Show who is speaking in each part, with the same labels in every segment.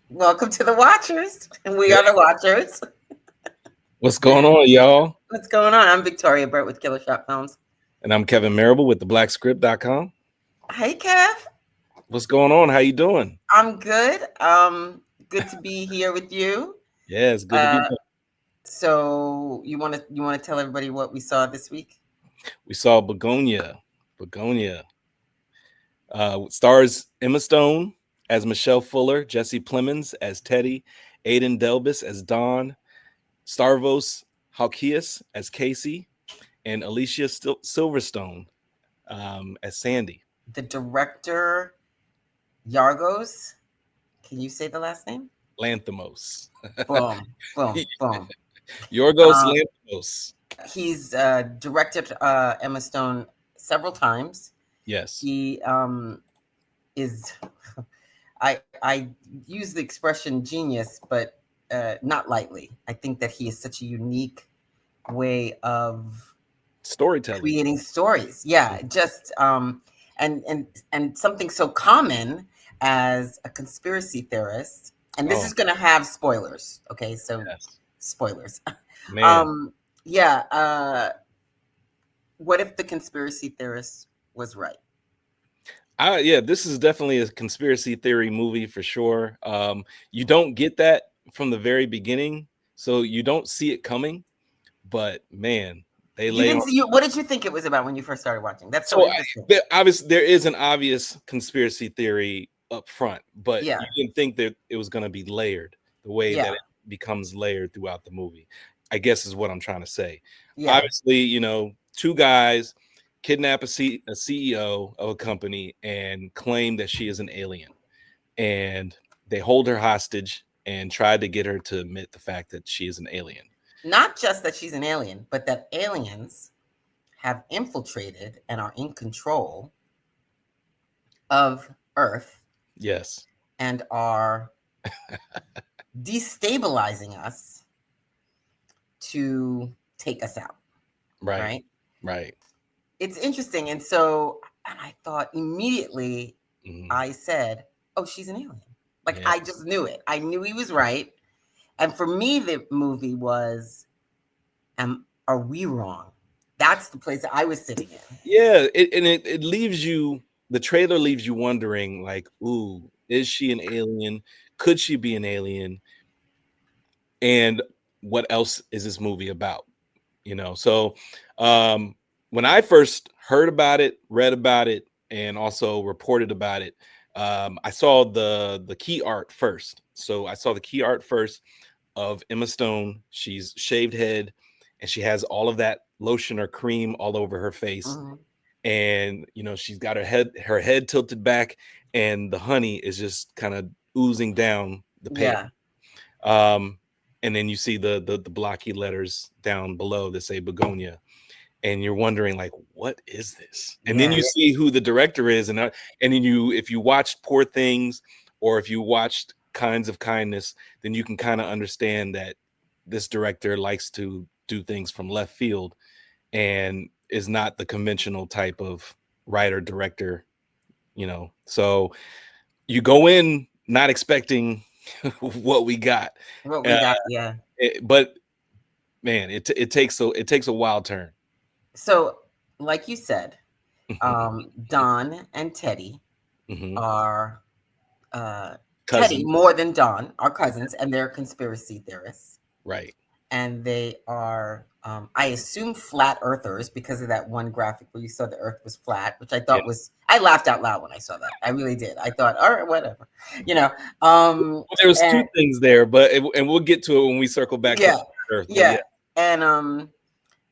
Speaker 1: Welcome to the Watchers, and we
Speaker 2: Hey,
Speaker 1: are the Watchers.
Speaker 2: what's going on, y'all?
Speaker 1: What's going on? I'm Victoria Burt with Killer Shot Films.
Speaker 2: And I'm Kevin Marable with theblackscript.com.
Speaker 1: Hey, Kev.
Speaker 2: What's going on? How you doing?
Speaker 1: I'm good. Good to be here with you.
Speaker 2: Yeah, it's good to be
Speaker 1: Uh,
Speaker 2: back.
Speaker 1: so you want to tell everybody what we saw this week?
Speaker 2: We saw Bugonia. Stars Emma Stone as Michelle Fuller, Jesse Plemons as Teddy, Aidan Delbis as Don, Stavros Halkias as Casey, and Alicia Silverstone as Sandy.
Speaker 1: The director, Yorgos. Can you say the last name?
Speaker 2: Lanthimos.
Speaker 1: Boom, boom, boom.
Speaker 2: Yorgos
Speaker 1: Um,
Speaker 2: Lanthimos.
Speaker 1: he's directed Emma Stone several times.
Speaker 2: Yes.
Speaker 1: He is I use the expression genius, but not lightly. I think that he is such a unique way of
Speaker 2: Storytelling.
Speaker 1: creating stories. Yeah, just and something so common as a conspiracy theorist. And this
Speaker 2: Oh,
Speaker 1: is going to have spoilers. Okay, so
Speaker 2: yes.
Speaker 1: spoilers.
Speaker 2: Man.
Speaker 1: Yeah. What if the conspiracy theorist was right?
Speaker 2: Yeah, this is definitely a conspiracy theory movie for sure. You don't get that from the very beginning, so you don't see it coming. But man, they
Speaker 1: You
Speaker 2: lay on.
Speaker 1: didn't see you. What did you think it was about when you first started watching? That's so
Speaker 2: So
Speaker 1: interesting.
Speaker 2: there is an obvious conspiracy theory up front, but
Speaker 1: Yeah,
Speaker 2: you didn't think that it was going to be layered the way that
Speaker 1: yeah,
Speaker 2: it becomes layered throughout the movie. I guess is what I'm trying to say.
Speaker 1: yeah.
Speaker 2: Obviously, two guys kidnap a CEO of a company and claim that she is an alien, and they hold her hostage and try to get her to admit the fact that she is an alien.
Speaker 1: Not just that she's an alien, but that aliens have infiltrated and are in control of Earth
Speaker 2: Yes.
Speaker 1: and are destabilizing us to take us out,
Speaker 2: Right.
Speaker 1: right?
Speaker 2: Right.
Speaker 1: It's interesting. And I thought immediately,
Speaker 2: Mhm.
Speaker 1: I said, oh, she's an alien. Like,
Speaker 2: Yeah.
Speaker 1: I just knew it. I knew he was right. And for me, the movie was, are we wrong? That's the place that I was sitting in.
Speaker 2: Yeah, it leaves you, the trailer leaves you wondering, like, ooh, is she an alien? Could she be an alien? And what else is this movie about? So um when I first heard about it, read about it, and also reported about it, I saw the key art first. So I saw the key art first of Emma Stone. She's shaved head and she has all of that lotion or cream all over her face,
Speaker 1: Mhm.
Speaker 2: and she's got her head tilted back, and the honey is just kind of oozing down the pail.
Speaker 1: Yeah.
Speaker 2: um and then you see the blocky letters down below that say Bugonia, and you're wondering, like, what is this? And then
Speaker 1: Yeah.
Speaker 2: you see who the director is, and then if you watched Poor Things, or if you watched Kinds of Kindness, then you can kind of understand that this director likes to do things from left field and is not the conventional type of writer director. So you go in not expecting what we got.
Speaker 1: What we
Speaker 2: uh,
Speaker 1: got. Yeah.
Speaker 2: but man, it takes a wild turn.
Speaker 1: So, like you said, Don and Teddy
Speaker 2: Hmm.
Speaker 1: are Teddy
Speaker 2: Cousin.
Speaker 1: more than Don are cousins, and they're conspiracy theorists,
Speaker 2: Right.
Speaker 1: and they are, I assume, flat earthers because of that one graphic where you saw the Earth was flat, which I
Speaker 2: Yeah.
Speaker 1: thought was. I laughed out loud when I saw that. I really did. I thought, all right, whatever, you know.
Speaker 2: Well, there was two
Speaker 1: And
Speaker 2: things there, but and we'll get to it when we circle back to
Speaker 1: yeah,
Speaker 2: Earth. But yeah,
Speaker 1: yeah,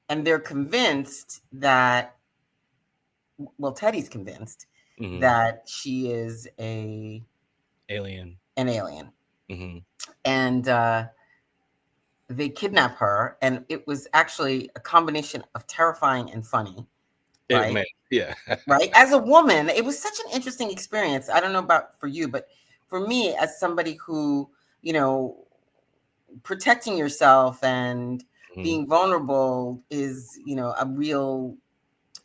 Speaker 1: and they're convinced that, well, Teddy's convinced
Speaker 2: hmm,
Speaker 1: that she is
Speaker 2: alien.
Speaker 1: an alien,
Speaker 2: Hmm.
Speaker 1: and they kidnap her, and it was actually a combination of terrifying and funny, right?
Speaker 2: Man, yeah.
Speaker 1: Right. As a woman, it was such an interesting experience. I don't know about for you, but for me, as somebody who, you know, protecting yourself and
Speaker 2: Mhm.
Speaker 1: being vulnerable is, a real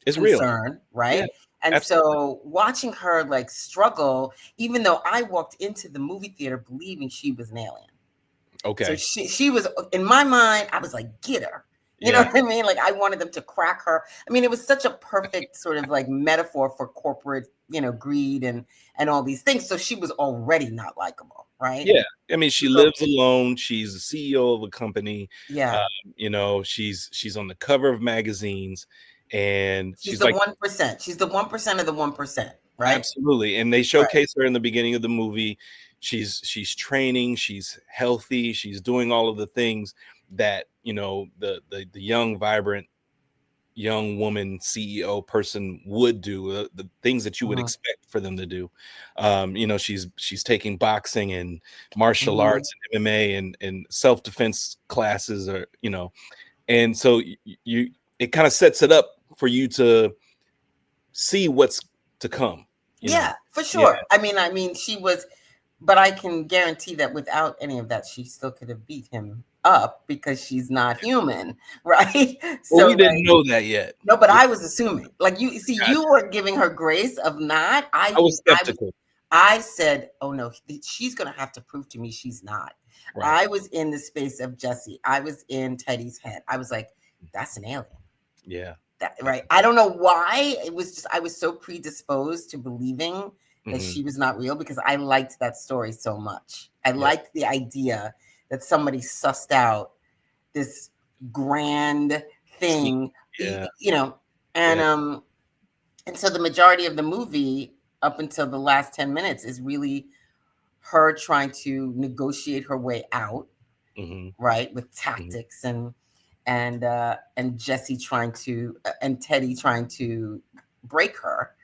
Speaker 2: It's real.
Speaker 1: concern,
Speaker 2: Yeah.
Speaker 1: right? And
Speaker 2: Absolutely.
Speaker 1: so watching her like struggle, even though I walked into the movie theater believing she was an alien. So
Speaker 2: Okay.
Speaker 1: she was, in my mind, I was like, get her. You know
Speaker 2: Yeah.
Speaker 1: what I mean? Like I wanted them to crack her. I mean, it was such a perfect sort of like metaphor for corporate, greed and all these things. So she was already not likable, right?
Speaker 2: Yeah. I mean, she
Speaker 1: So
Speaker 2: lives alone. She's the CEO of a company.
Speaker 1: yeah,
Speaker 2: She's on the cover of magazines, and
Speaker 1: she's
Speaker 2: she's
Speaker 1: the
Speaker 2: like,
Speaker 1: 1%. She's the 1% of the 1%, right?
Speaker 2: absolutely. And they
Speaker 1: Right.
Speaker 2: showcase her in the beginning of the movie. She's training, she's healthy, she's doing all of the things that, the young, vibrant young woman CEO person would do, the things that you would
Speaker 1: Mhm,
Speaker 2: expect for them to do. She's taking boxing and martial
Speaker 1: mhm.
Speaker 2: arts and MMA and self-defense classes, and so it kind of sets it up for you to see what's to come, you know.
Speaker 1: Yeah, for
Speaker 2: Yeah.
Speaker 1: sure. I mean, she was, but I can guarantee that without any of that, she still could have beat him up because she's not human, right?
Speaker 2: Well,
Speaker 1: So
Speaker 2: we didn't
Speaker 1: like,
Speaker 2: know that yet.
Speaker 1: no, but
Speaker 2: Yeah,
Speaker 1: I was assuming. Like you see, you
Speaker 2: gotcha.
Speaker 1: were giving her grace of not.
Speaker 2: I was skeptical.
Speaker 1: I said, oh no, she's gonna have to prove to me she's not.
Speaker 2: Right.
Speaker 1: I was in the space of Jesse. I was in Teddy's head. I was like, that's an alien.
Speaker 2: Yeah.
Speaker 1: That right. I don't know why. It was just I was so predisposed to believing that
Speaker 2: Hmm.
Speaker 1: she was not real because I liked that story so much. I
Speaker 2: Yeah.
Speaker 1: liked the idea that somebody sussed out this grand
Speaker 2: Scheme.
Speaker 1: thing,
Speaker 2: Yeah.
Speaker 1: and
Speaker 2: Yeah.
Speaker 1: and so the majority of the movie up until the last 10 minutes is really her trying to negotiate her way out,
Speaker 2: Hmm.
Speaker 1: right, with
Speaker 2: Hmm.
Speaker 1: tactics and Jesse trying to and Teddy trying to break her.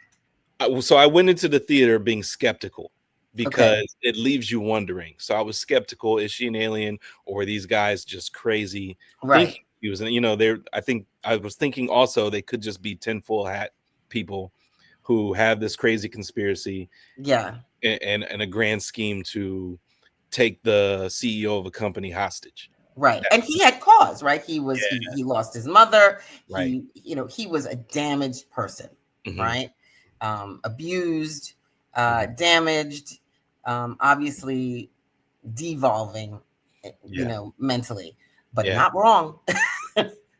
Speaker 2: So I went into the theater being skeptical
Speaker 1: Okay.
Speaker 2: because it leaves you wondering. So I was skeptical: is she an alien, or are these guys just crazy
Speaker 1: Right.
Speaker 2: thinking he was? They're. I think I was thinking also they could just be tinfoil hat people who have this crazy conspiracy
Speaker 1: Yeah.
Speaker 2: and a grand scheme to take the CEO of a company hostage.
Speaker 1: Right.
Speaker 2: That-
Speaker 1: And he had cause, right?
Speaker 2: yeah.
Speaker 1: He lost his mother.
Speaker 2: Right.
Speaker 1: He was a damaged person,
Speaker 2: Hmm.
Speaker 1: right? Abused,
Speaker 2: Hmm.
Speaker 1: damaged, obviously devolving,
Speaker 2: Yeah.
Speaker 1: mentally, but
Speaker 2: Yeah.
Speaker 1: not wrong.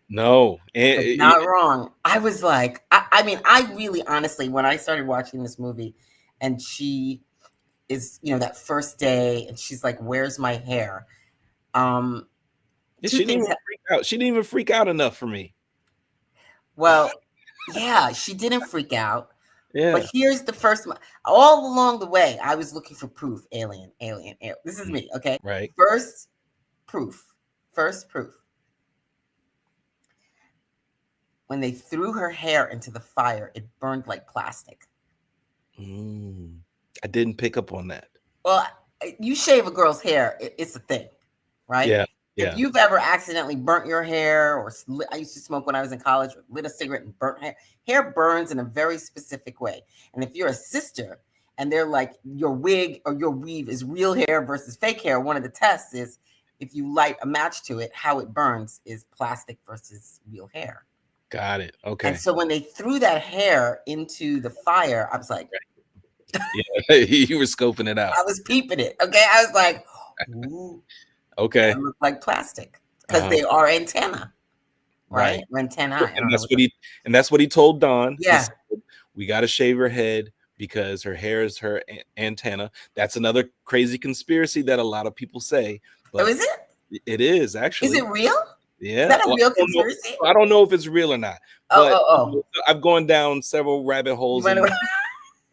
Speaker 2: No.
Speaker 1: But not wrong. I was like, I mean, I really honestly, when I started watching this movie and she is, that first day and she's like, where's my hair? Um, Two
Speaker 2: She didn't
Speaker 1: things.
Speaker 2: even freak out. She didn't even freak out enough for me.
Speaker 1: Well, yeah, she didn't freak out. But
Speaker 2: Yeah.
Speaker 1: here's the first one. All along the way, I was looking for proof. Alien, alien, alien. This is
Speaker 2: Mhm.
Speaker 1: me, okay?
Speaker 2: Right.
Speaker 1: First proof. First proof. When they threw her hair into the fire, it burned like plastic.
Speaker 2: Mm. I didn't pick up on that.
Speaker 1: Well, you shave a girl's hair, it's a thing, right?
Speaker 2: Yeah.
Speaker 1: If
Speaker 2: Yeah.
Speaker 1: you've ever accidentally burnt your hair, or I used to smoke when I was in college, lit a cigarette and burnt hair burns in a very specific way. And if you're a sister and they're like, your wig or your weave is real hair versus fake hair, one of the tests is if you light a match to it, how it burns is plastic versus real hair.
Speaker 2: Got it.
Speaker 1: And
Speaker 2: Okay.
Speaker 1: so when they threw that hair into the fire, I was like,
Speaker 2: Yeah. You were scoping it out.
Speaker 1: I was peeping it. Okay. I was like, ooh, that
Speaker 2: Okay.
Speaker 1: look like plastic because
Speaker 2: Uh-huh.
Speaker 1: they are antenna, right?
Speaker 2: Right.
Speaker 1: Or antennae. I
Speaker 2: And
Speaker 1: don't know
Speaker 2: that's
Speaker 1: what
Speaker 2: what he told Dawn. He
Speaker 1: yeah.
Speaker 2: said, we got to shave her head because her hair is her antenna. That's another crazy conspiracy that a lot of people say,
Speaker 1: Oh,
Speaker 2: but
Speaker 1: is it?
Speaker 2: it is
Speaker 1: Is it
Speaker 2: actually.
Speaker 1: real? Is
Speaker 2: Yeah.
Speaker 1: that a
Speaker 2: Well,
Speaker 1: real
Speaker 2: I don't know.
Speaker 1: conspiracy?
Speaker 2: I don't know if it's real or not,
Speaker 1: Oh,
Speaker 2: but
Speaker 1: oh, oh.
Speaker 2: I've gone down several rabbit
Speaker 1: You
Speaker 2: holes
Speaker 1: went
Speaker 2: in.
Speaker 1: away.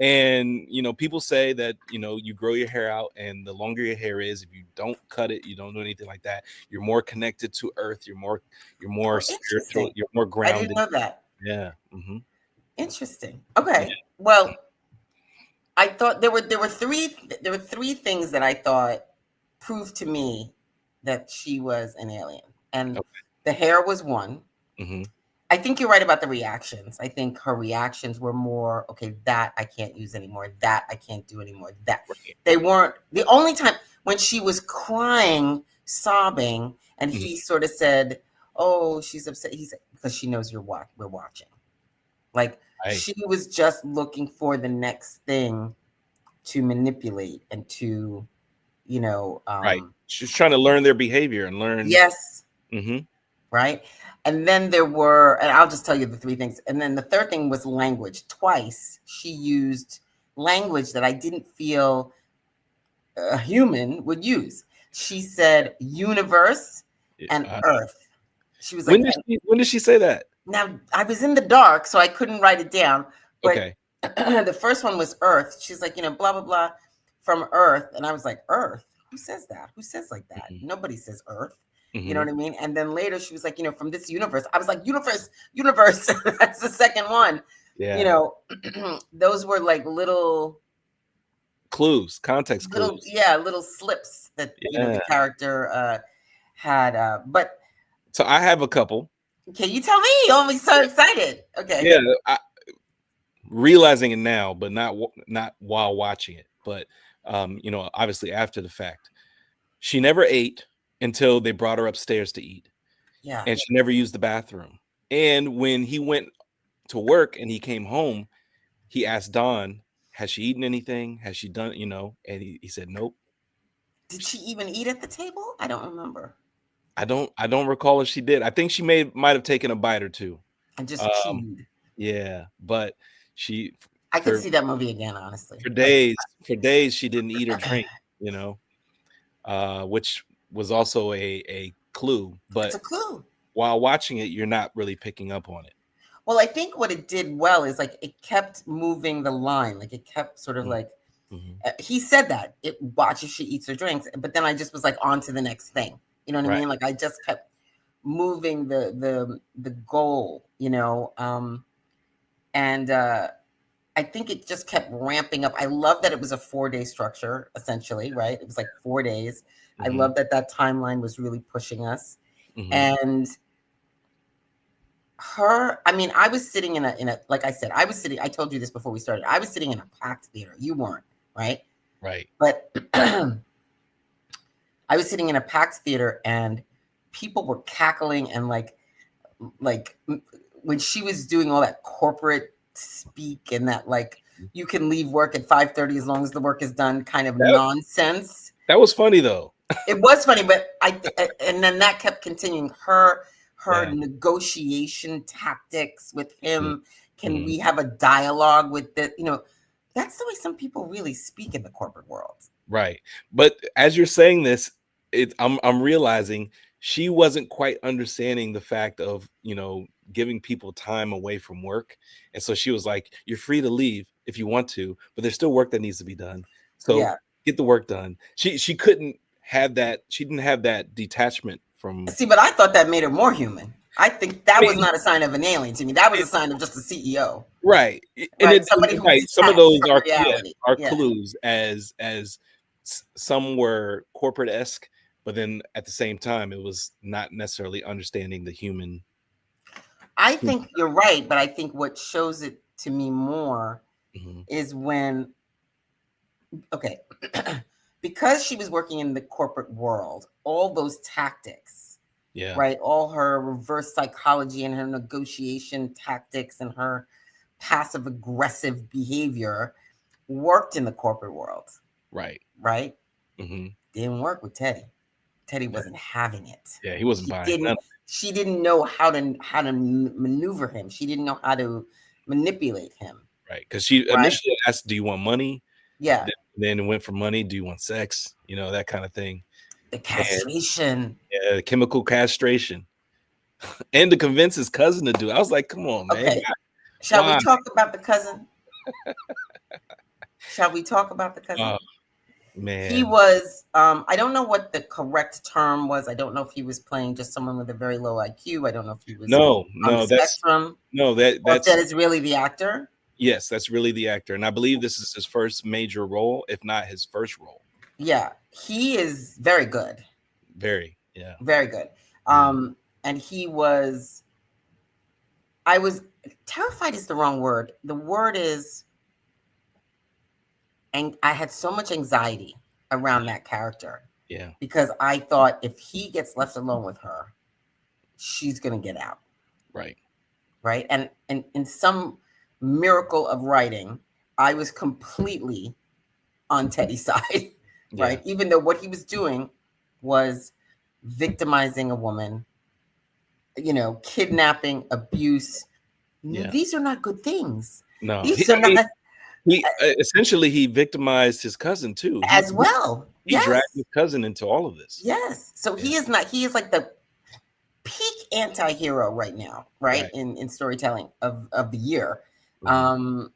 Speaker 2: And people say that you grow your hair out, and the longer your hair is, if you don't cut it, you don't do anything like that, you're more connected to earth, you're more
Speaker 1: Oh,
Speaker 2: spiritual,
Speaker 1: interesting.
Speaker 2: you're more
Speaker 1: I didn't
Speaker 2: grounded.
Speaker 1: know that.
Speaker 2: Yeah. Hmm.
Speaker 1: Interesting.
Speaker 2: Yeah.
Speaker 1: Okay. Well, I thought there were three things that I thought proved to me that she was an alien. And
Speaker 2: Okay.
Speaker 1: the hair was one.
Speaker 2: Hmm.
Speaker 1: I think you're right about the reactions. I think her reactions were more, okay, that I can't use anymore. That I can't do anymore. That
Speaker 2: Right.
Speaker 1: they weren't the only time when she was crying, sobbing, and
Speaker 2: Mhm.
Speaker 1: he sort of said, oh, she's upset. He said, because she knows we're watching. Like,
Speaker 2: Right.
Speaker 1: She was just looking for the next thing to manipulate and to,
Speaker 2: Right. She's trying to learn their behavior and learn.
Speaker 1: yes,
Speaker 2: Mhm.
Speaker 1: right. And then there were, and I'll just tell you the three things. And then the third thing was language. Twice she used language that I didn't feel a human would use. She said universe and earth. She was like,
Speaker 2: When did she say that?
Speaker 1: now I was in the dark, so I couldn't write it down. But
Speaker 2: Okay.
Speaker 1: the first one was earth. She's like, blah, blah, blah from earth. And I was like, earth? Who says that? Who says like that?
Speaker 2: Mhm.
Speaker 1: Nobody says earth. You know
Speaker 2: Mhm.
Speaker 1: what I mean? And then later she was like, from this universe. I was like, universe, universe. That's the second one.
Speaker 2: Yeah.
Speaker 1: Those were like little
Speaker 2: Clues, context clues.
Speaker 1: little slips that
Speaker 2: Yeah.
Speaker 1: the character had. But
Speaker 2: So I have a couple.
Speaker 1: can you tell me? Oh, I'm so excited. Okay.
Speaker 2: Yeah, realizing it now, but not while watching it. But obviously after the fact, she never ate until they brought her upstairs to eat,
Speaker 1: Yeah.
Speaker 2: and she never used the bathroom. And when he went to work and he came home, he asked Dawn, "Has she eaten anything? Has she done?" And he said, "Nope."
Speaker 1: Did she even eat at the table? I don't remember.
Speaker 2: I don't recall if she did. I think she might have taken a bite or two.
Speaker 1: I just
Speaker 2: Um,
Speaker 1: chewed.
Speaker 2: yeah, but she
Speaker 1: I could
Speaker 2: for
Speaker 1: see that movie again, honestly.
Speaker 2: for days she didn't eat or drink, which was also a clue.
Speaker 1: It's
Speaker 2: But
Speaker 1: a clue.
Speaker 2: while watching it, you're not really picking up on it.
Speaker 1: Well, I think what it did well is like it kept moving the line. Like it kept sort of like
Speaker 2: Mhm.
Speaker 1: he said that it watches she eats or drinks, but then I just was like on to the next thing. You know what I
Speaker 2: Right.
Speaker 1: mean? Like I just kept moving the goal, and I think it just kept ramping up. I love that it was a 4-day structure, essentially, right? It was like 4 days. I
Speaker 2: Mhm.
Speaker 1: love that timeline was really pushing us.
Speaker 2: Mhm.
Speaker 1: And I mean, I was sitting in a, like I said, I told you this before we started. I was sitting in a packed theater. You weren't, right?
Speaker 2: Right.
Speaker 1: But I was sitting in a packed theater and people were cackling and like when she was doing all that corporate speak and that you can leave work at 5:30 as long as the work is done kind of
Speaker 2: That
Speaker 1: nonsense.
Speaker 2: that was funny though.
Speaker 1: It was funny, but and then that kept continuing her
Speaker 2: Yeah.
Speaker 1: negotiation tactics with
Speaker 2: Mhm.
Speaker 1: him. Can
Speaker 2: Mhm.
Speaker 1: we have a dialogue with the, that's the way some people really speak in the corporate world.
Speaker 2: Right. But as you're saying this, I'm realizing she wasn't quite understanding the fact of, giving people time away from work. And so she was like, "You're free to leave if you want to, but there's still work that needs to be done. So
Speaker 1: Yeah.
Speaker 2: get the work done." She couldn't have that, she didn't have that detachment from.
Speaker 1: See, but I thought that made her more human. I think
Speaker 2: I
Speaker 1: that was
Speaker 2: mean,
Speaker 1: not a sign of an alien to me. That was a sign of just a CEO,
Speaker 2: right. And
Speaker 1: right? Somebody who
Speaker 2: right, some of
Speaker 1: detached
Speaker 2: those
Speaker 1: from
Speaker 2: are, yeah,
Speaker 1: reality.
Speaker 2: are
Speaker 1: Yeah.
Speaker 2: clues, as some were corporate-esque, but then at the same time it was not necessarily understanding the human.
Speaker 1: I think you're right, but I think what shows it to me more
Speaker 2: Mhm.
Speaker 1: is when, okay, because she was working in the corporate world, all those tactics,
Speaker 2: Yeah.
Speaker 1: right? All her reverse psychology and her negotiation tactics and her passive aggressive behavior worked in the corporate world,
Speaker 2: Right.
Speaker 1: right?
Speaker 2: Mhm.
Speaker 1: Didn't work with Teddy. Teddy wasn't having it.
Speaker 2: Yeah, he wasn't buying none.
Speaker 1: She didn't know how to maneuver him. She didn't know how to manipulate him.
Speaker 2: Right, because she
Speaker 1: Right?
Speaker 2: initially asked, "Do you want money?"
Speaker 1: Yeah.
Speaker 2: Then it went for money. "Do you want sex?" That kind of thing.
Speaker 1: The
Speaker 2: And
Speaker 1: castration.
Speaker 2: yeah, chemical castration. And to convince his cousin to do it. I was like, "Come on, man.
Speaker 1: Okay. Shall we
Speaker 2: Why?"
Speaker 1: talk about the cousin? Shall we talk about the cousin?
Speaker 2: Oh,
Speaker 1: He
Speaker 2: man.
Speaker 1: was, I don't know what the correct term was. I don't know if he was playing just someone with a very low IQ. I don't know if he was
Speaker 2: No,
Speaker 1: on the
Speaker 2: no,
Speaker 1: spectrum or if that
Speaker 2: that's
Speaker 1: is really the actor.
Speaker 2: yes, that's really the actor, and I believe this is his first major role, if not his first role.
Speaker 1: Yeah. He is very good.
Speaker 2: Very, yeah.
Speaker 1: Very good.
Speaker 2: Yeah.
Speaker 1: And he was, I was terrified is the wrong word. The word is, and I had so much anxiety around that character
Speaker 2: Yeah.
Speaker 1: because I thought if he gets left alone with her, she's going to get out.
Speaker 2: Right.
Speaker 1: Right. And in some miracle of writing, I was completely on Teddy's side, right?
Speaker 2: Yeah.
Speaker 1: Even though what he was doing was victimizing a woman, kidnapping, abuse.
Speaker 2: Yeah.
Speaker 1: These are not good things.
Speaker 2: No,
Speaker 1: These are not
Speaker 2: he essentially he victimized his cousin too. He
Speaker 1: as well.
Speaker 2: he dragged
Speaker 1: Yes.
Speaker 2: his cousin into all of this.
Speaker 1: Yes. So
Speaker 2: Yeah.
Speaker 1: he is like the peak anti-hero right now, right?
Speaker 2: Right.
Speaker 1: In storytelling of the year.
Speaker 2: Mhm.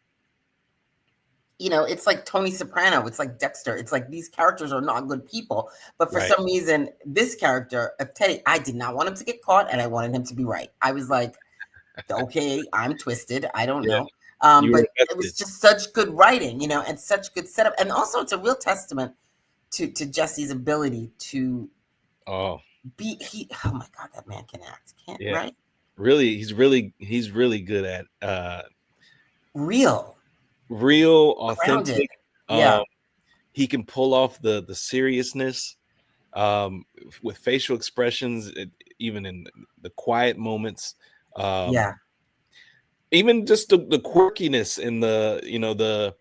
Speaker 1: It's like Tony Soprano, it's like Dexter. It's like these characters are not good people, but for
Speaker 2: Right.
Speaker 1: some reason, this character of Teddy, I did not want him to get caught, and I wanted him to be right. I was like, okay, I'm twisted. I don't
Speaker 2: Yeah.
Speaker 1: know.
Speaker 2: You were
Speaker 1: But it was
Speaker 2: invested.
Speaker 1: just such good writing, and such good setup. And also it's a real testament to Jesse's ability to
Speaker 2: Oh,
Speaker 1: oh my God, that man can act. Can't
Speaker 2: yeah.
Speaker 1: right?
Speaker 2: Really, he's really good at
Speaker 1: Real,
Speaker 2: real,
Speaker 1: grounded.
Speaker 2: authentic.
Speaker 1: Yeah.
Speaker 2: He can pull off the seriousness with facial expressions, even in the quiet moments.
Speaker 1: Yeah.
Speaker 2: Even just the quirkiness and the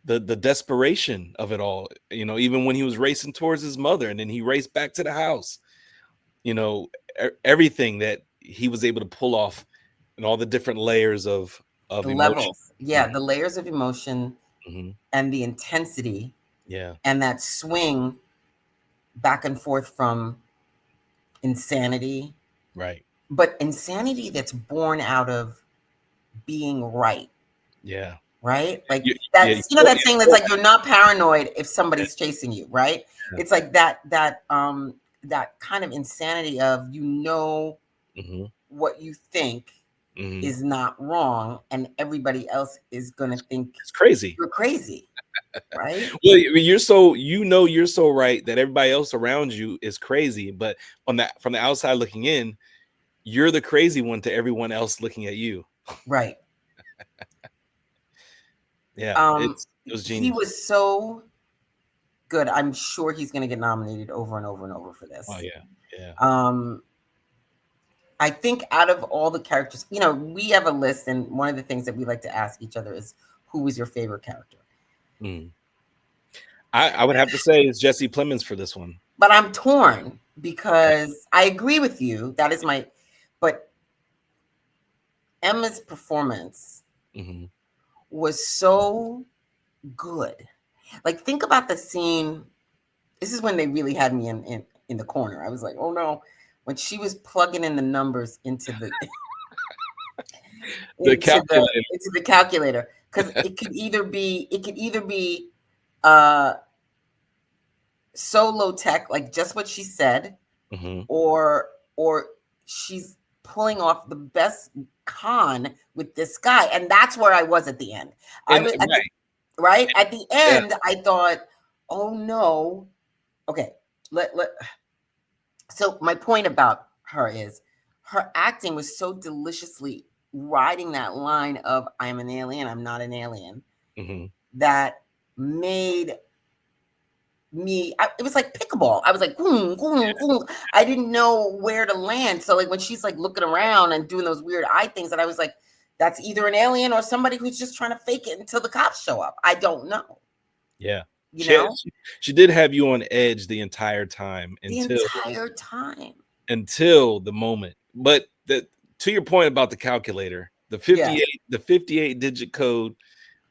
Speaker 2: the desperation of it all, even when he was racing towards his mother and then he raced back to the house, everything that he was able to pull off and all the different layers of
Speaker 1: The
Speaker 2: emotion.
Speaker 1: levels. Yeah, the layers of emotion
Speaker 2: Mhm.
Speaker 1: and the intensity
Speaker 2: Yeah.
Speaker 1: and that swing back and forth from insanity,
Speaker 2: Right.
Speaker 1: but insanity that's born out of being right.
Speaker 2: Yeah.
Speaker 1: Right? Like
Speaker 2: Yeah.
Speaker 1: that's that saying that's like you're not paranoid if somebody's chasing you, right?
Speaker 2: Yeah.
Speaker 1: It's like that kind of insanity of
Speaker 2: Mhm.
Speaker 1: what you think
Speaker 2: Mhm.
Speaker 1: is not wrong, and everybody else is gonna think
Speaker 2: It's crazy.
Speaker 1: you're crazy, right?
Speaker 2: Well, you're you're so right that everybody else around you is crazy, but from the outside looking in, you're the crazy one to everyone else looking at you.
Speaker 1: Right.
Speaker 2: Yeah, it was
Speaker 1: He
Speaker 2: genius.
Speaker 1: was so good. I'm sure he's gonna get nominated over and over and over for this.
Speaker 2: Oh yeah, yeah.
Speaker 1: I think out of all the characters, we have a list, and one of the things that we like to ask each other is, who was your favorite character?
Speaker 2: Mm. I would have to say it's Jesse Plemons for this one.
Speaker 1: But I'm torn because I agree with you. That is but Emma's performance
Speaker 2: Mhm.
Speaker 1: was so good. Like, think about the scene. This is when they really had me in the corner. I was like, oh no, when she was plugging in the numbers into the
Speaker 2: The calculator.
Speaker 1: into the calculator, because it could either be uh so low tech, like just what she said,
Speaker 2: Mhm.
Speaker 1: or she's pulling off the best con with this guy, and that's where I was at the end. I
Speaker 2: And
Speaker 1: was
Speaker 2: right.
Speaker 1: right at the
Speaker 2: Yeah.
Speaker 1: end. I thought, oh no. Okay, so my point about her is her acting was so deliciously riding that line of I'm an alien, I'm not an alien,
Speaker 2: Mhm.
Speaker 1: that made me it was like pickleball. I was like boom, boom, boom. I didn't know where to land. So like when she's like looking around and doing those weird eye things, and I was like, that's either an alien or somebody who's just trying to fake it until the cops show up. I don't know.
Speaker 2: Yeah.
Speaker 1: You know,
Speaker 2: She did have you on edge the entire time
Speaker 1: the entire time.
Speaker 2: until the moment. But to your point about the calculator, the
Speaker 1: Yeah.
Speaker 2: 58 digit code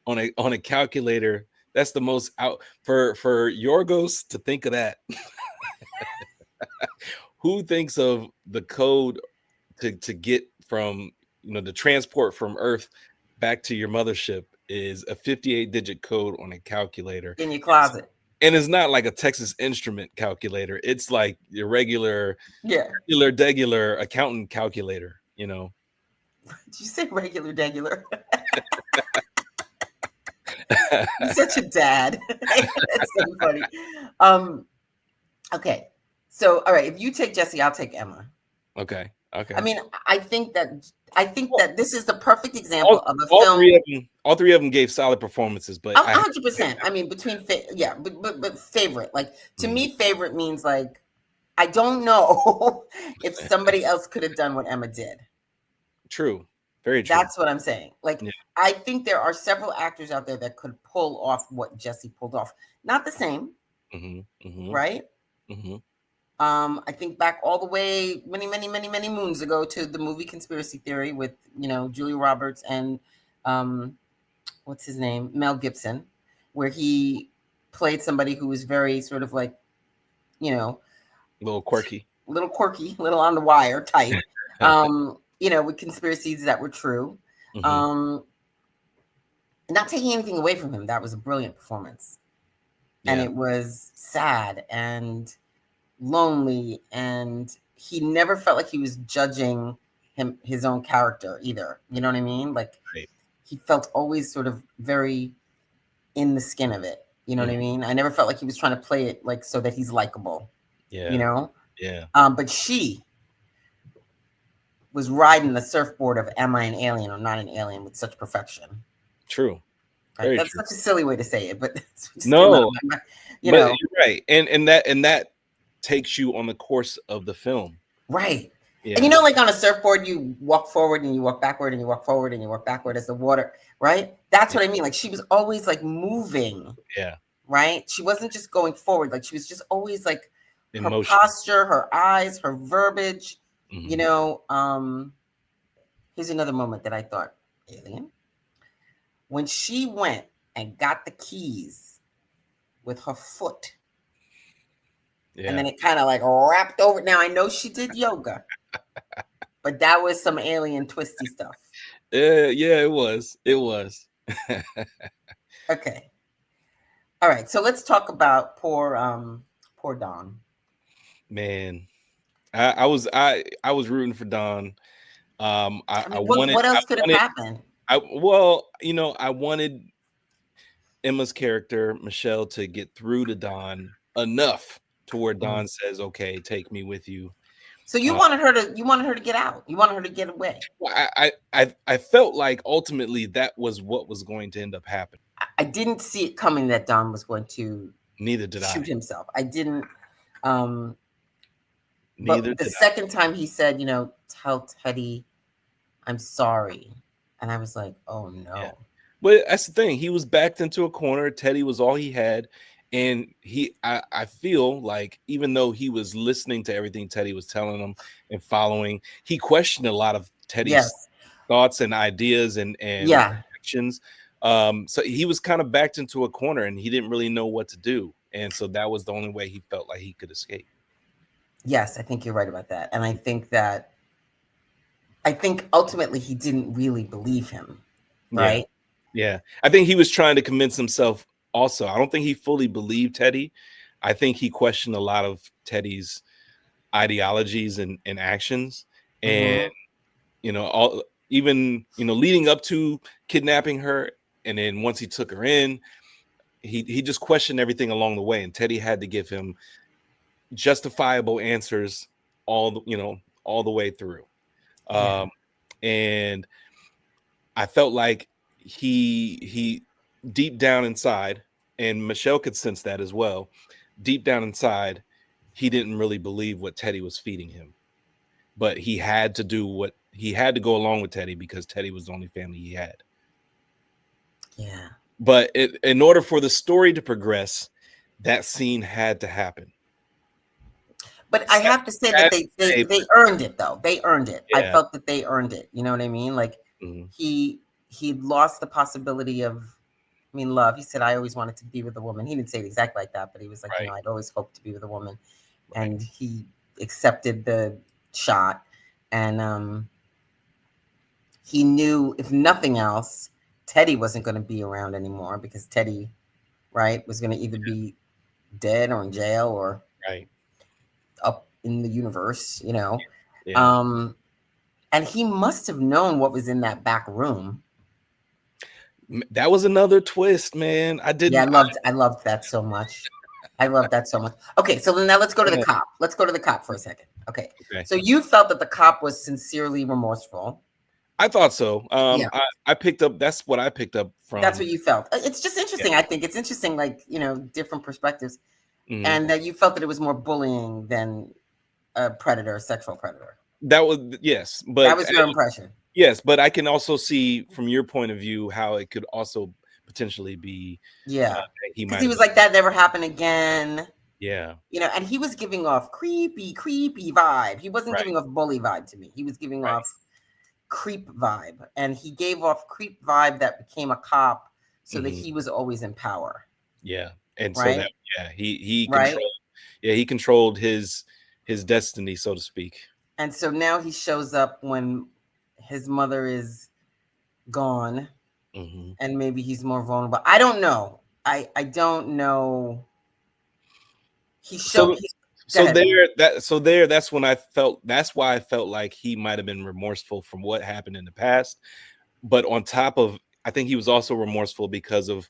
Speaker 2: on a calculator, that's the most out for Yorgos to think of that. Who thinks of the code to get from the transport from Earth back to your mothership is a 58 digit code on a calculator.
Speaker 1: In your closet.
Speaker 2: And it's not like a Texas Instrument calculator. It's like your regular
Speaker 1: Yeah.
Speaker 2: degular accountant calculator,
Speaker 1: Did you say regular degular? You're such a dad. That's so funny. Okay. So all right, if you take Jesse, I'll take Emma.
Speaker 2: Okay. Okay.
Speaker 1: I mean, I think that this is the perfect example
Speaker 2: all,
Speaker 1: of a
Speaker 2: all
Speaker 1: film.
Speaker 2: three of them gave solid performances, but
Speaker 1: 100%. I mean, but favorite. Like to me, favorite means like I don't know if somebody else could have done what Emma did.
Speaker 2: True. Very true.
Speaker 1: That's what I'm saying. Like,
Speaker 2: Yeah.
Speaker 1: I think there are several actors out there that could pull off what Jesse pulled off. Not the same, right? I think back all the way many moons ago to the movie Conspiracy Theory with, Julia Roberts and what's his name? Mel Gibson, where he played somebody who was very sort of like,
Speaker 2: a little quirky,
Speaker 1: little on the wire type, with conspiracies that were true. Not taking anything away from him. That was a brilliant performance. Yeah. And it was sad and lonely, and he never felt like he was judging his own character either. You know what I mean? Like, right. He felt always sort of very in the skin of it. You know what I mean? I never felt like he was trying to play it like so that he's likable. Yeah.
Speaker 2: Yeah.
Speaker 1: But she was riding the surfboard of am I an alien or not an alien with such perfection.
Speaker 2: True.
Speaker 1: Right? That's such a silly way to say it, but
Speaker 2: no, you're right. And that takes you on the course of the film.
Speaker 1: Right. Yeah. And like on a surfboard, you walk forward and you walk backward and you walk forward and you walk backward as the water, right? That's what I mean. Like, she was always like moving.
Speaker 2: Yeah.
Speaker 1: Right? She wasn't just going forward. Like, she was just always like
Speaker 2: in
Speaker 1: her
Speaker 2: motion.
Speaker 1: Posture, her eyes, her verbiage. Here's another moment that I thought, alien. When she went and got the keys with her foot. Yeah. And then it kind of like wrapped over. Now, I know she did yoga, but that was some alien twisty stuff.
Speaker 2: Yeah, it was. It was.
Speaker 1: Okay. All right. So let's talk about poor Don.
Speaker 2: Man, I was rooting for Don.
Speaker 1: What else could have happened?
Speaker 2: I wanted Emma's character, Michelle, to get through to Don enough to where Don says, "Okay, take me with you."
Speaker 1: So you wanted her to get out. You wanted her to get away.
Speaker 2: I felt like ultimately that was what was going to end up happening.
Speaker 1: I didn't see it coming that Don was going to
Speaker 2: shoot
Speaker 1: himself. I didn't.
Speaker 2: Neither.
Speaker 1: But the second time he said, tell Teddy I'm sorry. And I was like, oh no. Yeah.
Speaker 2: But that's the thing. He was backed into a corner. Teddy was all he had. And I feel like even though he was listening to everything Teddy was telling him and following, he questioned a lot of Teddy's thoughts and ideas and actions. So he was kind of backed into a corner and he didn't really know what to do. And so that was the only way he felt like he could escape.
Speaker 1: Yes, I think you're right about that. And I think ultimately he didn't really believe him, right?
Speaker 2: Yeah. I think he was trying to convince himself also. I don't think he fully believed Teddy. I think he questioned a lot of Teddy's ideologies and actions. And, leading up to kidnapping her. And then once he took her in, he just questioned everything along the way. And Teddy had to give him justifiable answers all the way through. And I felt like he deep down inside, and Michelle could sense that as well, deep down inside, he didn't really believe what Teddy was feeding him, but he had to go along with Teddy because Teddy was the only family he had.
Speaker 1: Yeah.
Speaker 2: But in order for the story to progress, that scene had to happen.
Speaker 1: But I have to say that they earned it, though. They earned it. Yeah. I felt that they earned it. You know what I mean? Like he lost the possibility of, love. He said, I always wanted to be with a woman. He didn't say it exactly like that, but he was like, I'd always hoped to be with a woman. Right. And he accepted the shot. And he knew, if nothing else, Teddy wasn't going to be around anymore because Teddy, right, was going to either be dead or in jail or up in the universe, Yeah. And he must have known what was in that back room.
Speaker 2: That was another twist, man. I
Speaker 1: loved that so much. I love that so much. Okay, so now let's go to the cop. Let's go to the cop for a second. Okay. So you felt that the cop was sincerely remorseful.
Speaker 2: I thought so. I picked up. That's what I picked up from.
Speaker 1: That's what you felt. It's just interesting. I think it's interesting, like, different perspectives, and that you felt that it was more bullying than a predator, a sexual predator.
Speaker 2: That was but
Speaker 1: that was your impression.
Speaker 2: Yes, but I can also see from your point of view how it could also potentially be
Speaker 1: Yeah,
Speaker 2: that he
Speaker 1: because
Speaker 2: might
Speaker 1: he
Speaker 2: have
Speaker 1: was
Speaker 2: been.
Speaker 1: like, that never happened again.
Speaker 2: Yeah,
Speaker 1: And he was giving off creepy vibe. He wasn't
Speaker 2: right,
Speaker 1: giving off bully vibe to me. He was giving
Speaker 2: right.
Speaker 1: off creep vibe, and he gave off creep vibe that became a cop, so that
Speaker 2: Hmm.
Speaker 1: he was always in power.
Speaker 2: Yeah, and so that
Speaker 1: Right,
Speaker 2: he
Speaker 1: right.
Speaker 2: controlled. Yeah, he controlled his destiny, so to speak.
Speaker 1: And so now he shows up when his mother is gone,
Speaker 2: Hmm.
Speaker 1: and maybe he's more vulnerable. I don't know. I don't know. He showed.
Speaker 2: So
Speaker 1: He, Go
Speaker 2: so
Speaker 1: ahead.
Speaker 2: there that's when I felt that's why I felt like he might have been remorseful from what happened in the past. But on top of, I think he was also remorseful because of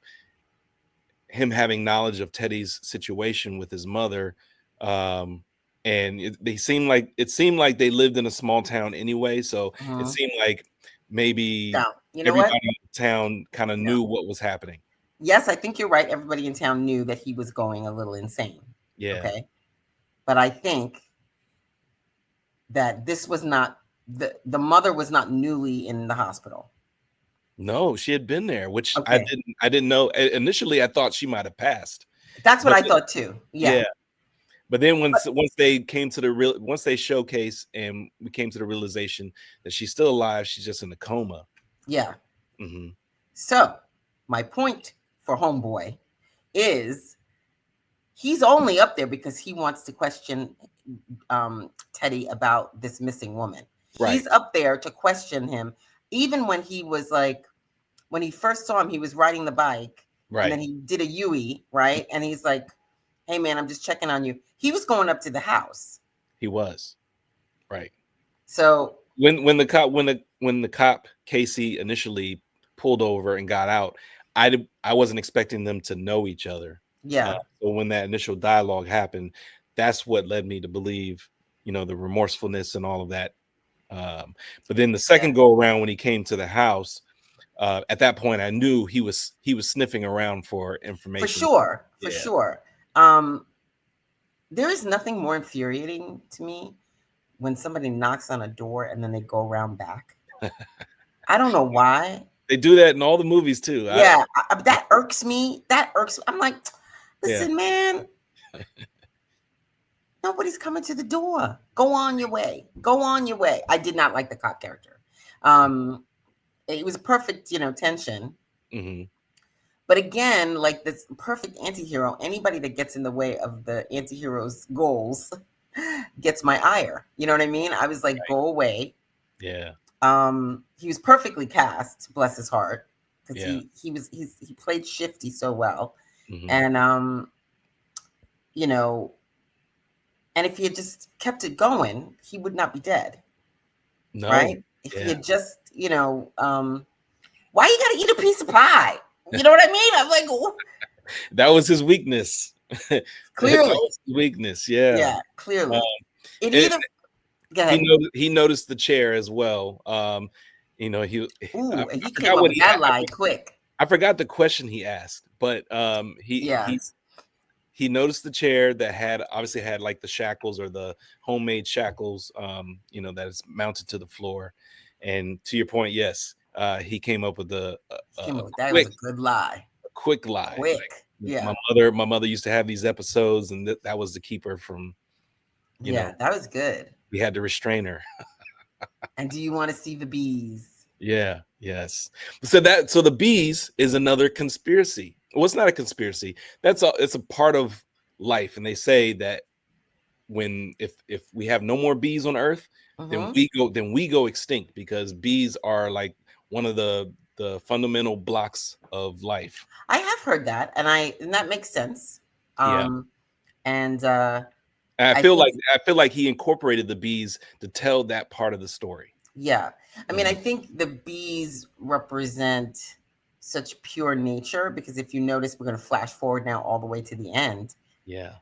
Speaker 2: him having knowledge of Teddy's situation with his mother. Um, and it seemed like they lived in a small town anyway. So it
Speaker 1: Mhm.
Speaker 2: seemed like maybe
Speaker 1: Now, you know what?
Speaker 2: everybody in the town kind of
Speaker 1: No.
Speaker 2: knew what was happening.
Speaker 1: Yes, I think you're right. Everybody in town knew that he was going a little insane.
Speaker 2: Yeah.
Speaker 1: Okay, but I think that this was not the mother was not newly in the hospital.
Speaker 2: No, she had been there, which
Speaker 1: Okay,
Speaker 2: I didn't know. Initially I thought she might have passed.
Speaker 1: that's what
Speaker 2: But
Speaker 1: I thought too. Yeah,
Speaker 2: yeah, but then
Speaker 1: but
Speaker 2: once they came to the real once they showcase and we came to the realization that she's still alive, she's just in a coma.
Speaker 1: yeah.
Speaker 2: Hmm.
Speaker 1: So my point for Homeboy is he's only up there because he wants to question Teddy about this missing woman.
Speaker 2: Right,
Speaker 1: He's up there to question him, even when he was like, when he first saw him, he was riding the bike, and then
Speaker 2: right.
Speaker 1: he did a Yui, right? And he's like, "Hey, man, I'm just checking on you." He was going up to the house.
Speaker 2: He was right.
Speaker 1: So,
Speaker 2: When the cop Casey initially pulled over and got out, I wasn't expecting them to know each other.
Speaker 1: yeah,
Speaker 2: So when that initial dialogue happened, that's what led me to believe, the remorsefulness and all of that. But then the
Speaker 1: yeah,
Speaker 2: second go around when he came to the house, at that point I knew he was sniffing around for
Speaker 1: for
Speaker 2: information.
Speaker 1: sure, for
Speaker 2: Yeah.
Speaker 1: sure. Um, there is nothing more infuriating to me when somebody knocks on a door and then they go around back. I don't know why.
Speaker 2: They do that in all the movies too.
Speaker 1: Yeah, that irks me. That irks me. I'm like,
Speaker 2: Yeah.
Speaker 1: listen, man, nobody's coming to the door. Go on your way. Go on your way. I did not like the cop character. It was perfect, tension.
Speaker 2: Hmm.
Speaker 1: But again, like this perfect anti-hero, anybody that gets in the way of the anti-hero's goals gets my ire. You know what I mean? I was like, go away.
Speaker 2: Yeah.
Speaker 1: He was perfectly cast, bless his heart, because
Speaker 2: Yeah.
Speaker 1: he played Shifty so well.
Speaker 2: Hmm.
Speaker 1: And you know, and if he had just kept it going, he would not be dead,
Speaker 2: No.
Speaker 1: right? If he
Speaker 2: Yeah.
Speaker 1: had just, why you gotta eat a piece of pie? You know what I mean? I'm like,
Speaker 2: That was his weakness. That
Speaker 1: clearly,
Speaker 2: was his weakness. Yeah.
Speaker 1: yeah,
Speaker 2: Um,
Speaker 1: clearly. It
Speaker 2: and
Speaker 1: either Go ahead.
Speaker 2: he noticed the chair as well. I
Speaker 1: Ooh, and he came
Speaker 2: forgot
Speaker 1: up
Speaker 2: what
Speaker 1: with
Speaker 2: he
Speaker 1: that lie quick.
Speaker 2: I forgot the question he asked, but
Speaker 1: Yeah,
Speaker 2: he noticed the chair that obviously had like the shackles or the homemade shackles, that is mounted to the floor. And to your point, yes, he came up with
Speaker 1: he came up with that. It was
Speaker 2: quick
Speaker 1: a good lie.
Speaker 2: quick lie. Like,
Speaker 1: Quick.
Speaker 2: my
Speaker 1: Yeah,
Speaker 2: mother used to have these episodes, and that was to keep her from, you know,
Speaker 1: yeah, that was good.
Speaker 2: we had to restrain her.
Speaker 1: And do you want to see the bees?
Speaker 2: Yeah, yes. So the bees is another conspiracy. Well, it's not a conspiracy. It's a part of life, and they say that if we have no more bees on Earth, then
Speaker 1: Mm-hmm.
Speaker 2: we go extinct because bees are like one of the fundamental blocks of life.
Speaker 1: I have heard that, and that makes sense.
Speaker 2: Yeah.
Speaker 1: Um, and
Speaker 2: And
Speaker 1: I think,
Speaker 2: I feel like he incorporated the bees to tell that part of the story.
Speaker 1: yeah, I mean, I
Speaker 2: Mhm.
Speaker 1: think the bees represent such pure nature because if you notice, we're going to flash forward now all the way to the end.
Speaker 2: Yeah.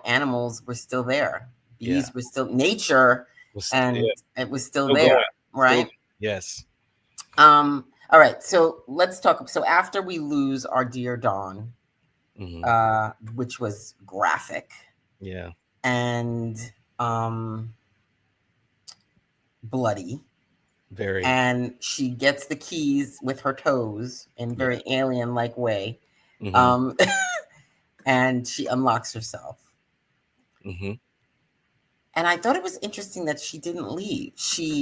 Speaker 1: Animals were still there,
Speaker 2: Yeah.
Speaker 1: bees were still nature, and
Speaker 2: Yeah,
Speaker 1: it was still
Speaker 2: still going.
Speaker 1: there,
Speaker 2: Still
Speaker 1: right?
Speaker 2: yes.
Speaker 1: All right, so let's talk. So after we lose our dear Dawn,
Speaker 2: Mhm.
Speaker 1: which was graphic
Speaker 2: Yeah.
Speaker 1: and bloody,
Speaker 2: Very.
Speaker 1: and she gets the keys with her toes in
Speaker 2: Yeah.
Speaker 1: very alien-like way.
Speaker 2: Mm-hmm.
Speaker 1: Um, and she unlocks herself.
Speaker 2: Mm-hmm.
Speaker 1: And I thought it was interesting that she didn't leave.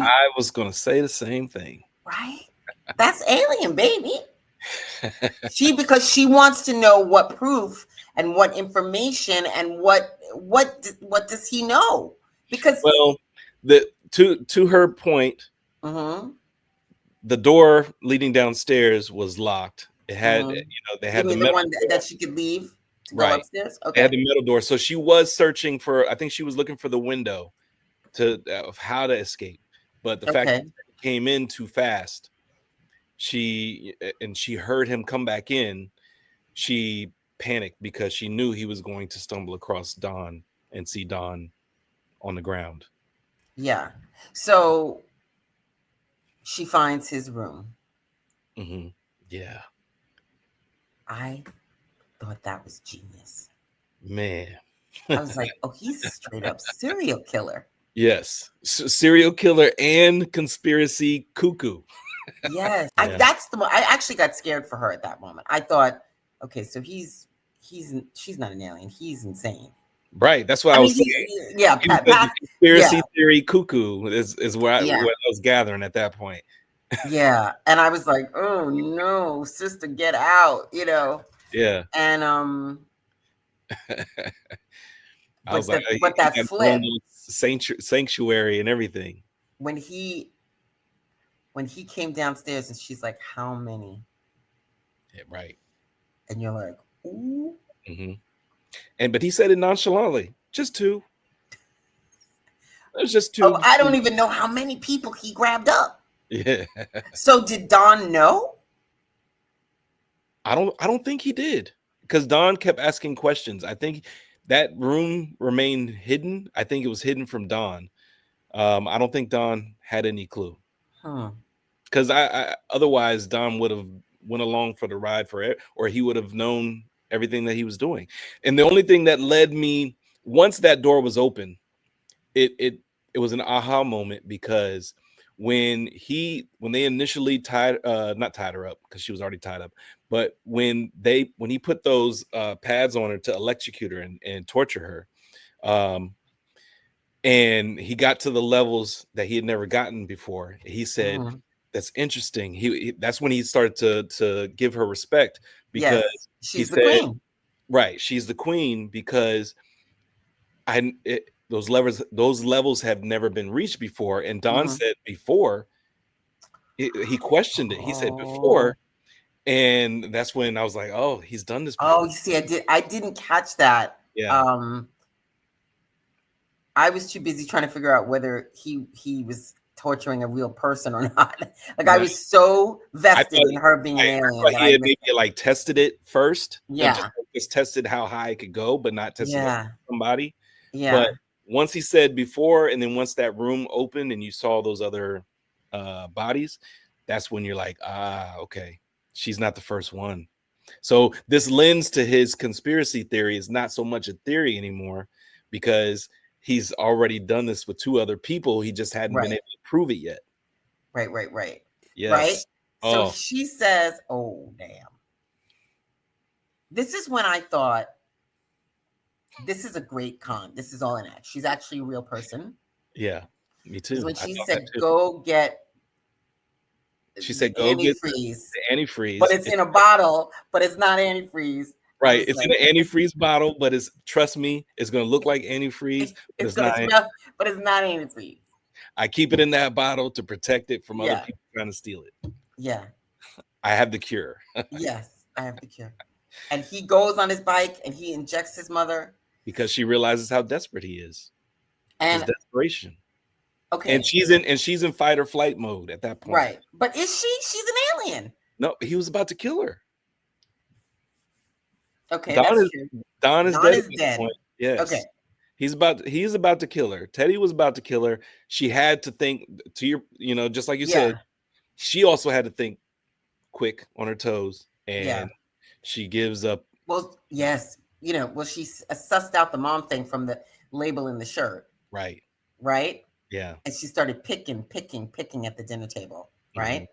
Speaker 2: I was gonna say the same thing.
Speaker 1: Right? That's alien, baby. Because she wants to know what proof and what information and what does he know? Because
Speaker 2: Well, to her point,
Speaker 1: mm-hmm,
Speaker 2: the door leading downstairs was locked. It had,
Speaker 1: mm-hmm.
Speaker 2: they
Speaker 1: You
Speaker 2: had the
Speaker 1: mean the
Speaker 2: metal
Speaker 1: one
Speaker 2: door.
Speaker 1: that she could leave to go
Speaker 2: Right.
Speaker 1: upstairs?
Speaker 2: They had
Speaker 1: Okay.
Speaker 2: the metal door. So she was searching for, I think she was looking for the window of how to escape. But the fact that
Speaker 1: Okay.
Speaker 2: he came in too fast, she heard him come back in. She panicked because she knew he was going to stumble across Don and see Don on the ground.
Speaker 1: Yeah. So she finds his room.
Speaker 2: Mm-hmm. Yeah.
Speaker 1: I thought that was genius.
Speaker 2: Man.
Speaker 1: I was like, oh, he's a straight up serial killer.
Speaker 2: Yes. Serial killer and conspiracy cuckoo.
Speaker 1: Yes.
Speaker 2: Yeah.
Speaker 1: I actually got scared for her at that moment. I thought, okay, so she's not an alien. He's insane.
Speaker 2: Right. That's what
Speaker 1: I
Speaker 2: I
Speaker 1: mean,
Speaker 2: was saying.
Speaker 1: yeah,
Speaker 2: He was the
Speaker 1: yeah,
Speaker 2: conspiracy theory cuckoo is where
Speaker 1: yeah,
Speaker 2: I was gathering at that point.
Speaker 1: yeah. And I was like, oh no, sister, get out,
Speaker 2: Yeah.
Speaker 1: And
Speaker 2: I was like,
Speaker 1: but
Speaker 2: he
Speaker 1: that
Speaker 2: got his own
Speaker 1: flip
Speaker 2: little sanctuary and everything.
Speaker 1: when he came downstairs and she's like, how many?
Speaker 2: Yeah, right.
Speaker 1: And you're like, ooh.
Speaker 2: Mm-hmm. But he said it nonchalantly, just two. There's just
Speaker 1: Oh,
Speaker 2: two.
Speaker 1: I don't even know how many people he grabbed up.
Speaker 2: Yeah.
Speaker 1: So did Don know?
Speaker 2: I don't think he did, because Don kept asking questions. I think that room remained hidden. I think it was hidden from Don. I don't think Don had any clue, because I otherwise Don would have went along for the ride for it, or he would have known everything that he was doing. And the only thing that led me, once that door was open, it was an aha moment, because when they initially not tied her up, because she was already tied up, but when he put those pads on her to electrocute her and torture her, and he got to the levels that he had never gotten before, he said, that's interesting. That's when he started to give her respect, because
Speaker 1: Yes,
Speaker 2: he
Speaker 1: she's the
Speaker 2: said,
Speaker 1: queen.
Speaker 2: right, she's the queen, because those levels have never been reached before. And Don said before, he questioned it. He said
Speaker 1: Oh,
Speaker 2: before, and that's when I was like, oh, he's done this
Speaker 1: oh,
Speaker 2: before.
Speaker 1: you see, I didn't catch that.
Speaker 2: Yeah.
Speaker 1: I was too busy trying to figure out whether he was torturing a real person or not. Like I
Speaker 2: Right.
Speaker 1: was so
Speaker 2: I
Speaker 1: vested
Speaker 2: thought,
Speaker 1: in her being an
Speaker 2: I
Speaker 1: alien
Speaker 2: thought
Speaker 1: that
Speaker 2: he
Speaker 1: I
Speaker 2: had
Speaker 1: missed
Speaker 2: maybe like tested it first, and
Speaker 1: Yeah,
Speaker 2: just tested how high it could go, but not tested it
Speaker 1: yeah,
Speaker 2: on somebody. But
Speaker 1: yeah.
Speaker 2: once he said before, and then once that room opened and you saw those other bodies, that's when you're like, okay, she's not the first one. So this lends to his conspiracy theory is not so much a theory anymore, because he's already done this with two other people. He just hadn't been
Speaker 1: Right,
Speaker 2: able to prove it yet.
Speaker 1: right. Right.
Speaker 2: Yes.
Speaker 1: So
Speaker 2: Oh,
Speaker 1: she says, "Oh, damn." This is when I thought, this is a great con. This is all an act. She's actually a real person.
Speaker 2: yeah. Me
Speaker 1: Because
Speaker 2: too.
Speaker 1: when
Speaker 2: I
Speaker 1: she
Speaker 2: thought that
Speaker 1: said,
Speaker 2: too.
Speaker 1: "Go get
Speaker 2: She
Speaker 1: the
Speaker 2: said, "Go get
Speaker 1: antifreeze,"
Speaker 2: the
Speaker 1: but
Speaker 2: antifreeze."
Speaker 1: it's in a bottle, but it's not antifreeze. I
Speaker 2: Right.
Speaker 1: was
Speaker 2: It's
Speaker 1: like,
Speaker 2: in an antifreeze bottle, but trust me, it's gonna look like antifreeze, but
Speaker 1: it's
Speaker 2: it's
Speaker 1: gonna
Speaker 2: not.
Speaker 1: smell, but it's not antifreeze.
Speaker 2: I keep it in that bottle to protect it from other
Speaker 1: Yeah,
Speaker 2: people trying to steal it.
Speaker 1: yeah,
Speaker 2: I have the cure.
Speaker 1: yes. I have the cure. And he goes on his bike and he injects his mother.
Speaker 2: Because she realizes how desperate he is. His
Speaker 1: And
Speaker 2: desperation. And
Speaker 1: okay,
Speaker 2: she's in fight or flight mode at that point.
Speaker 1: right. But is she? She's an alien.
Speaker 2: No, he was about to kill her.
Speaker 1: Okay, that's true.
Speaker 2: Don is
Speaker 1: Don
Speaker 2: dead at
Speaker 1: is
Speaker 2: this
Speaker 1: dead.
Speaker 2: point.
Speaker 1: Okay.
Speaker 2: Yes. He's about to kill her. Teddy was about to kill her. She had to think, to your, just like you
Speaker 1: Yeah.
Speaker 2: said, she also had to think quick on her toes,
Speaker 1: Yeah.
Speaker 2: and she gives up.
Speaker 1: Well, yes. She sussed out the mom thing from the label in the shirt.
Speaker 2: Right.
Speaker 1: Right?
Speaker 2: Yeah.
Speaker 1: And she started picking at the dinner table, right?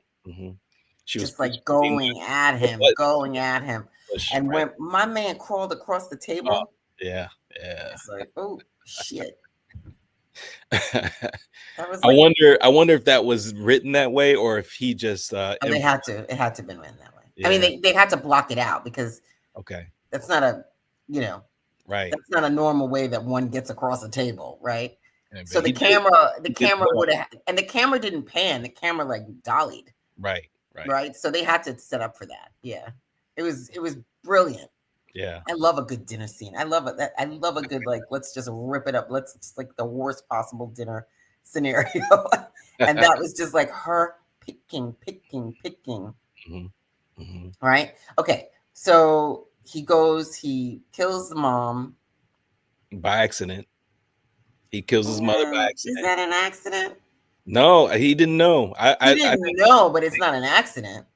Speaker 2: She was
Speaker 1: Just like going at him, going at him. And
Speaker 2: right.
Speaker 1: when my man crawled across the
Speaker 2: Oh,
Speaker 1: table,
Speaker 2: yeah.
Speaker 1: it's like, oh shit.
Speaker 2: I
Speaker 1: That was like,
Speaker 2: wonder if that was written that way or if he just
Speaker 1: oh, it had to have been written that way.
Speaker 2: Yeah.
Speaker 1: I mean, they had to block it out because
Speaker 2: Okay.
Speaker 1: that's not a,
Speaker 2: Right.
Speaker 1: that's not a normal way that one gets across a table, right?
Speaker 2: Yeah,
Speaker 1: So the camera would have, and the camera didn't pan. The camera like dollied.
Speaker 2: Right.
Speaker 1: Right. So they had to set up for that. Yeah, it was brilliant.
Speaker 2: Yeah.
Speaker 1: I love a good dinner scene. I love it. I love a good like let's just rip it up. Let's just like the worst possible dinner scenario, and that was just like her picking. Right. Okay. So he goes. He kills the mom
Speaker 2: by accident. He kills his mother by accident.
Speaker 1: Is that an accident?
Speaker 2: No, he didn't know.
Speaker 1: He didn't know, but it's not an accident.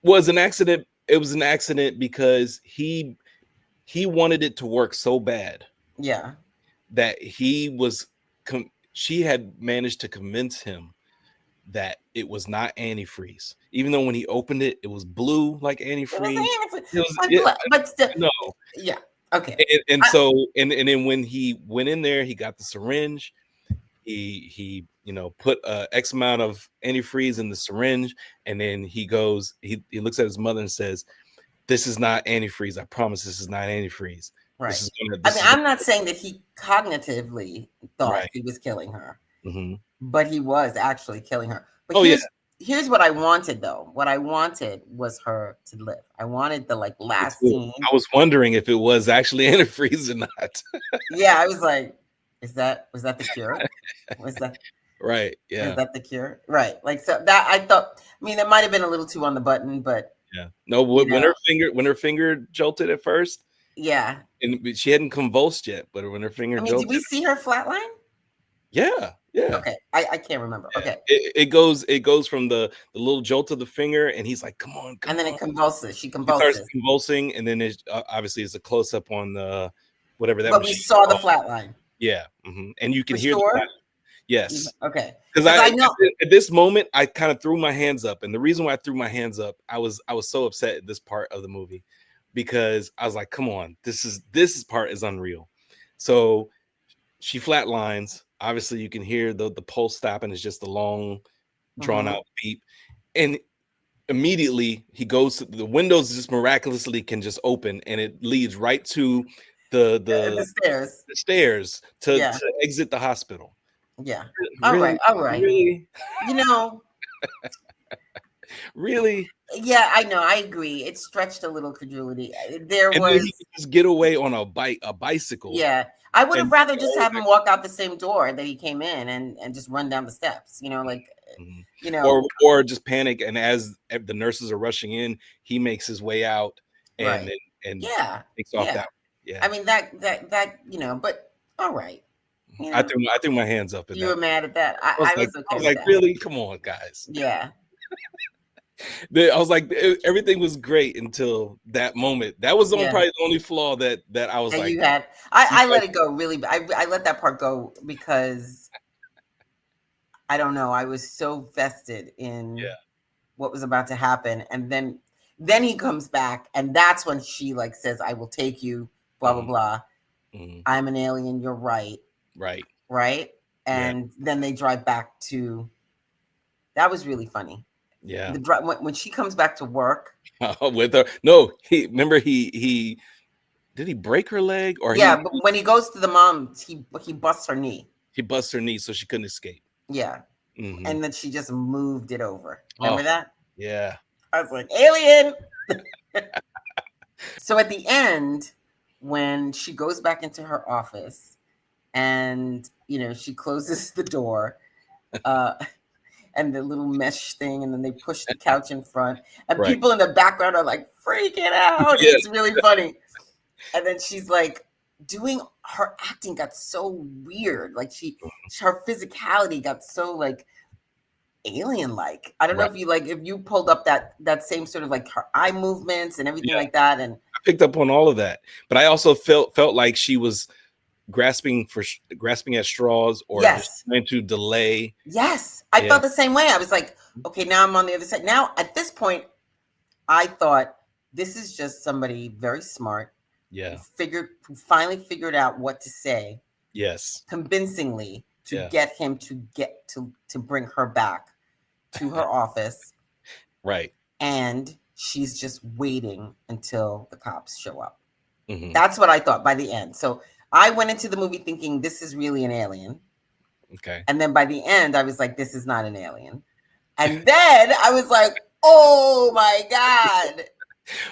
Speaker 2: Was an accident. It was an accident because he wanted it to work so bad.
Speaker 1: Yeah.
Speaker 2: That she had managed to convince him that it was not antifreeze, even though when he opened it, it was blue like antifreeze.
Speaker 1: But still,
Speaker 2: no.
Speaker 1: Yeah. Okay.
Speaker 2: And then when he went in there, he got the syringe. He put X amount of antifreeze in the syringe, and then he looks at his mother and says, "This is not antifreeze. I promise this is not antifreeze."
Speaker 1: Right. I'm not saying that he cognitively thought he was killing her, but he was actually killing her. But here's what I wanted, though. What I wanted was her to live. I wanted the last scene.
Speaker 2: I was wondering if it was actually antifreeze or not.
Speaker 1: Yeah, I was like, was that the cure? Was that
Speaker 2: right? Yeah.
Speaker 1: Is that the cure? Right. Like, so that I thought. I mean, it might have been a little too on the button, but
Speaker 2: yeah. No, when her finger jolted at first.
Speaker 1: Yeah.
Speaker 2: And she hadn't convulsed yet, but when her finger jolted.
Speaker 1: Did we see her flatline?
Speaker 2: Yeah. Yeah.
Speaker 1: Okay. I can't remember.
Speaker 2: Yeah.
Speaker 1: Okay.
Speaker 2: It goes from the little jolt of the finger, and he's like, come on.
Speaker 1: And then it convulses. She convulses.
Speaker 2: It starts convulsing, and then obviously it's a close up on the whatever that.
Speaker 1: But we saw the flatline.
Speaker 2: Yeah. And you can hear the flatline. Yes.
Speaker 1: Okay.
Speaker 2: Because I know at this moment I kind of threw my hands up, and the reason why I threw my hands up, I was so upset at this part of the movie because I was like, come on, this part is unreal. So she flatlines. Obviously, you can hear the pulse stop, and it's just a long, drawn out beep. And immediately he goes to the windows, just miraculously can just open, and it leads right to the stairs to exit the hospital.
Speaker 1: Yeah.
Speaker 2: Really?
Speaker 1: All right.
Speaker 2: Really?
Speaker 1: Really? Yeah, I know. I agree. It stretched a little credulity. Then he
Speaker 2: could just get away on a bicycle.
Speaker 1: Yeah. I would have rather just have him walk out the same door that he came in and just run down the steps,
Speaker 2: or just panic. And as the nurses are rushing in, he makes his way out and takes off that. Yeah.
Speaker 1: I mean, that, but all right.
Speaker 2: I threw my hands up.
Speaker 1: You were mad at that. I was
Speaker 2: like, really? Come on, guys.
Speaker 1: Yeah.
Speaker 2: I was like, everything was great until that moment. That was probably the only flaw that I was like.
Speaker 1: You had. I let it go really. I let that part go because I don't know. I was so vested in what was about to happen, and then he comes back, and that's when she says, "I will take you." Blah blah blah. I'm an alien. You're right. Right. And then they drive back to. That was really funny.
Speaker 2: Yeah.
Speaker 1: When she comes back to work
Speaker 2: with her. No, he did he break her leg or
Speaker 1: but when he goes to the mom, he busts her knee.
Speaker 2: He busts her knee so she couldn't escape.
Speaker 1: Yeah. And then she just moved it over. Remember that?
Speaker 2: Yeah.
Speaker 1: I was like, alien. So at the end, when she goes back into her office and she closes the door, and the little mesh thing, and then they push the couch in front, and people in the background are like freaking out. Yeah. It's really funny. And then she's like doing her acting got so weird. Like her physicality got so alien-like. I don't know if you pulled up that same sort of her eye movements and everything like that. And
Speaker 2: I picked up on all of that, but I also felt like she was grasping at straws or just
Speaker 1: Yes.
Speaker 2: trying to delay.
Speaker 1: Yes. I
Speaker 2: Yeah.
Speaker 1: felt the same way. I was like, okay, now I'm on the other side. Now, at this point, I thought this is just somebody very smart
Speaker 2: Yeah.
Speaker 1: who finally figured out what to say
Speaker 2: Yes.
Speaker 1: convincingly to
Speaker 2: Yeah.
Speaker 1: get him to bring her back to her office.
Speaker 2: Right.
Speaker 1: And she's just waiting until the cops show up.
Speaker 2: Mhm.
Speaker 1: That's what I thought by the end. So I went into the movie thinking this is really an alien.
Speaker 2: Okay.
Speaker 1: And then by the end, I was like, this is not an alien. And then I was like, oh my God.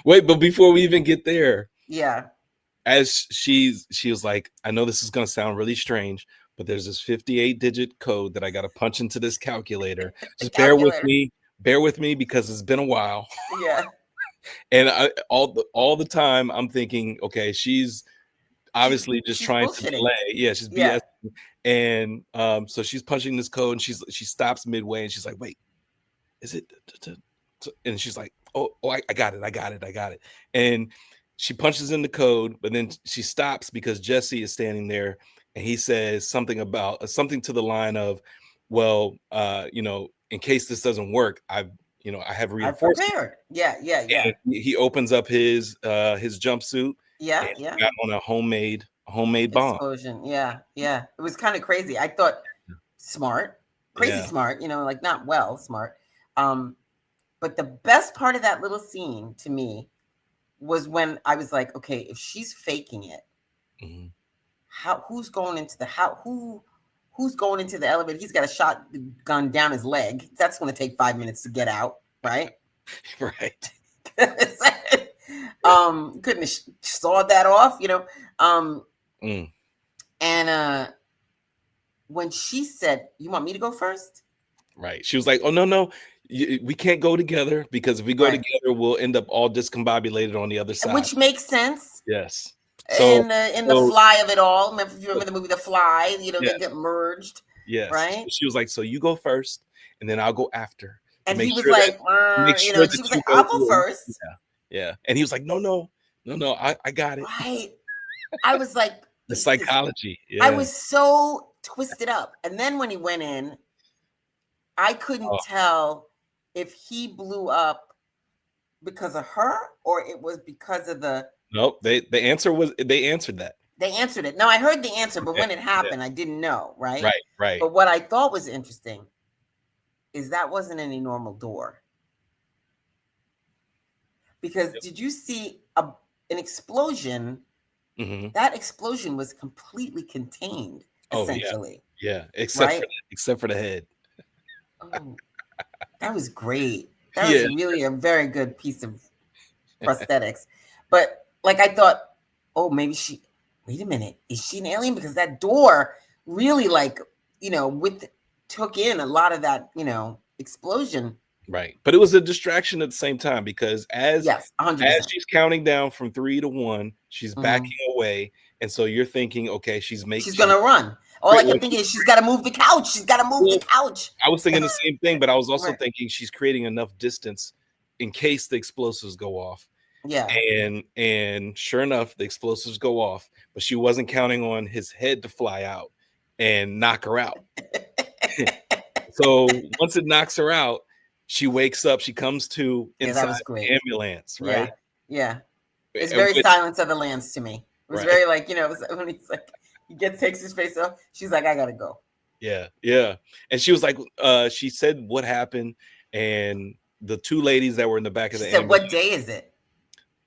Speaker 2: Wait, but before we even get there,
Speaker 1: Yeah.
Speaker 2: as she was like, I know this is going to sound really strange, but there's this 58-digit code that I got to punch into this calculator. Just bear with me because it's been a while.
Speaker 1: Yeah.
Speaker 2: And all the time I'm thinking, okay, she's obviously just
Speaker 1: she's
Speaker 2: trying to
Speaker 1: bullshitting.
Speaker 2: delay. Yeah, she's BS. And so she's punching this code and she stops midway and she's like, wait, is it? And she's like, oh, I got it. And she punches in the code, but then she stops because Jesse is standing there and he says something about something to the line of, well, in case this doesn't work, I have reinforcements.
Speaker 1: I've prepared. Yeah.
Speaker 2: And he opens up his jumpsuit.
Speaker 1: Yeah.
Speaker 2: And got on a homemade bomb.
Speaker 1: Explosion. Yeah. It was kind of crazy. I thought smart, crazy smart, like not well smart. But the best part of that little scene to me was when I was like, okay, if she's faking it, who's going into the who's going into the elevator? He's got a shotgun down his leg. That's going to take 5 minutes to get out, right?
Speaker 2: Right.
Speaker 1: Couldn't have sawed that off, And when she said, "You want me to go first?"
Speaker 2: Right. She was like, "Oh no, we can't go together because if we go together, we'll end up all discombobulated on the other side."
Speaker 1: Which makes sense.
Speaker 2: Yes.
Speaker 1: So in the fly of it all, if you remember the movie The Fly, they get merged.
Speaker 2: Yes.
Speaker 1: Right.
Speaker 2: So she was like, "So you go first, and then I'll go after."
Speaker 1: And he was like, she was like, "I'll go first."
Speaker 2: Yeah. And he was like, "No, I got it."
Speaker 1: Right. I was like,
Speaker 2: the psychology.
Speaker 1: I was so twisted up. And then when he went in, I couldn't tell if he blew up because of her or it was because of the.
Speaker 2: Nope. They answered that.
Speaker 1: They answered it. No, I heard the answer, but when it happened, I didn't know. Right.
Speaker 2: Right.
Speaker 1: But what I thought was interesting is that wasn't any normal door. Because did you see an explosion?
Speaker 2: Mm-hmm.
Speaker 1: That explosion was completely contained, essentially.
Speaker 2: Yeah. Except for the head.
Speaker 1: Oh, that was great. That was really a very good piece of prosthetics. But I thought, oh, maybe wait a minute, is she an alien? Because that door really took in a lot of that, explosion.
Speaker 2: Right. But it was a distraction at the same time because as
Speaker 1: 100%.
Speaker 2: as she's counting down from 3 to 1, she's backing away. And so you're thinking, okay, she's going
Speaker 1: to run. All I kept thinking is she's got to move the couch. She's got to move the couch.
Speaker 2: I was thinking the same thing, but I was also thinking she's creating enough distance in case the explosives go off.
Speaker 1: Yeah.
Speaker 2: And sure enough, the explosives go off, but she wasn't counting on his head to fly out and knock her out. So once it knocks her out, she wakes up, she comes to inside the ambulance, right?
Speaker 1: Yeah. It's very Silence of the Lambs to me. It was very when he's like, takes his face off, she's like, I gotta go.
Speaker 2: Yeah. And she was like, she said what happened, and the two ladies that were in the back of the ambulance.
Speaker 1: What day is it?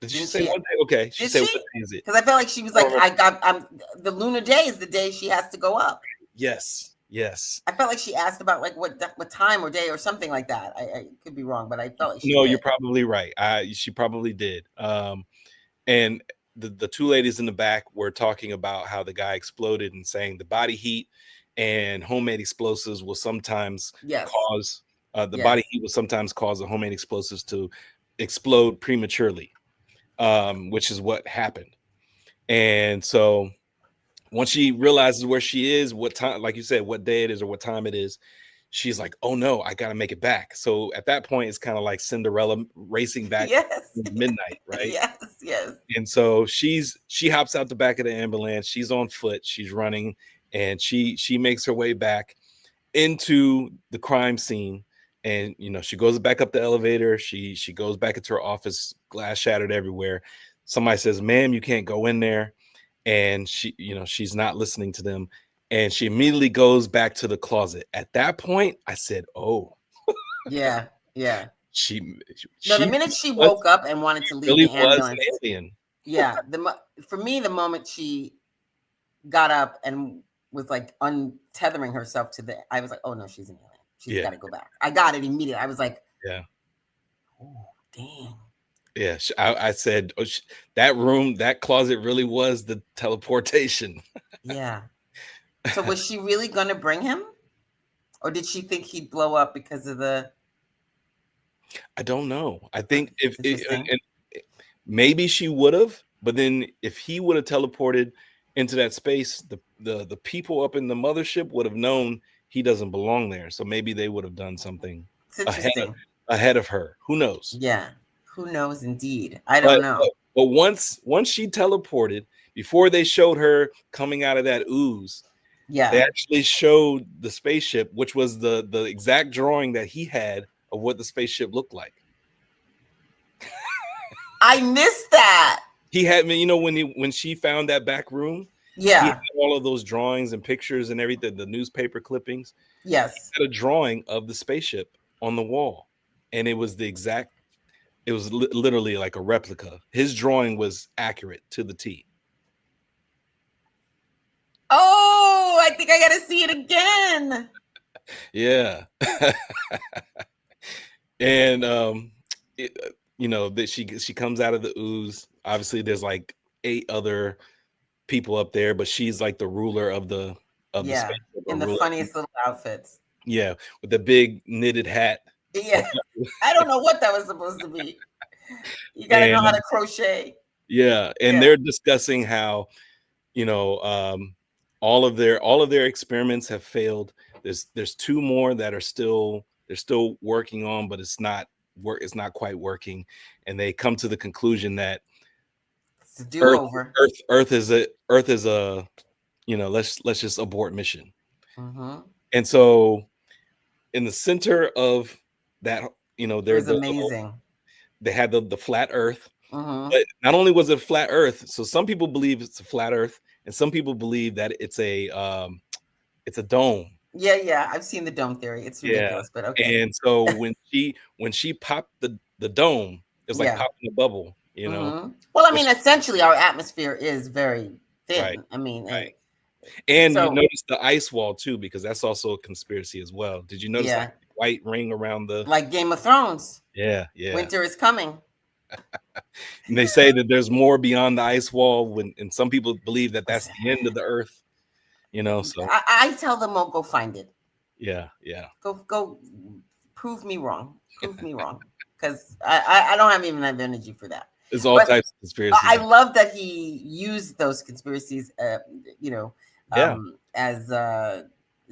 Speaker 2: Did she say what day? Okay. She said what day is it?
Speaker 1: Because I felt like she was like, I'm the lunar day is the day she has to go up.
Speaker 2: Yes. I
Speaker 1: felt like she asked about what time or day or something like that. I could be wrong, but I felt like
Speaker 2: you're probably right. She probably did. And the two ladies in the back were talking about how the guy exploded and saying the body heat and homemade explosives will sometimes cause body heat will sometimes cause the homemade explosives to explode prematurely, which is what happened. And so once she realizes where she is, what time, like you said, what day it is or what time it is, she's like, oh no, I got to make it back. So at that point, it's kind of like Cinderella racing back midnight, right?
Speaker 1: Yes.
Speaker 2: And so she hops out the back of the ambulance. She's on foot. She's running, and she makes her way back into the crime scene. And she goes back up the elevator. She goes back into her office, glass shattered everywhere. Somebody says, "Ma'am, you can't go in there." And she's not listening to them. And she immediately goes back to the closet. At that point, I said, "Oh,
Speaker 1: yeah."
Speaker 2: she
Speaker 1: No, the minute she woke up and wanted to leave
Speaker 2: really
Speaker 1: the ambulance,
Speaker 2: was an alien.
Speaker 1: Yeah, for me, the moment she got up and was like untethering herself I was like, oh no, she's an alien. She's got to go back. I got it immediately. I was like,
Speaker 2: yeah,
Speaker 1: oh dang.
Speaker 2: Yeah, I said that room, that closet really was the teleportation.
Speaker 1: Yeah. So was she really going to bring him? Or did she think he'd blow up because of the...
Speaker 2: I don't know. I think maybe she would have, but then if he would have teleported into that space, the people up in the mothership would have known he doesn't belong there. So maybe they would have done something ahead of her. Who knows?
Speaker 1: Yeah. Who knows indeed. I don't know.
Speaker 2: But once she teleported, before they showed her coming out of that ooze, they actually showed the spaceship, which was the exact drawing that he had of what the spaceship looked like.
Speaker 1: I missed that.
Speaker 2: He had me, when she found that back room, he had all of those drawings and pictures and everything, the newspaper clippings.
Speaker 1: Yes.
Speaker 2: He had a drawing of the spaceship on the wall, and it was literally like a replica. His drawing was accurate to the T.
Speaker 1: Oh, I think I got to see it again.
Speaker 2: Yeah. And that she comes out of the ooze. Obviously there's like 8 other people up there, but she's like the ruler of the spaceship,
Speaker 1: in the funniest little outfits.
Speaker 2: Yeah, with the big knitted hat.
Speaker 1: Yeah. I don't know what that was supposed to be. You got to know how to crochet.
Speaker 2: Yeah, and they're discussing how all of their experiments have failed. There's 2 more that they're still working on, but it's not quite working. And they come to the conclusion that
Speaker 1: it's a do-over.
Speaker 2: Earth is a let's just abort mission.
Speaker 1: Mm-hmm.
Speaker 2: And so in the center of that, there's
Speaker 1: amazing.
Speaker 2: They had the flat Earth.
Speaker 1: Mm-hmm.
Speaker 2: But not only was it flat Earth, so some people believe it's a flat Earth, and some people believe that it's a dome.
Speaker 1: Yeah, I've seen the dome theory. It's ridiculous, but okay.
Speaker 2: And so when she popped the dome, it was like popping a bubble,
Speaker 1: Mm-hmm. Well, I mean, essentially, our atmosphere is very thin.
Speaker 2: Right.
Speaker 1: I mean,
Speaker 2: and you notice the ice wall too, because that's also a conspiracy as well. Did you notice that white ring around
Speaker 1: like Game of Thrones?
Speaker 2: Yeah.
Speaker 1: Winter is coming.
Speaker 2: And they say that there's more beyond the ice wall, and some people believe that that's the end of the Earth. So
Speaker 1: I tell them, "Oh, go find it."
Speaker 2: Yeah.
Speaker 1: Go, prove me wrong. Prove me wrong, because I don't have even that energy for that.
Speaker 2: There's all types of conspiracies.
Speaker 1: I love that he used those conspiracies, as a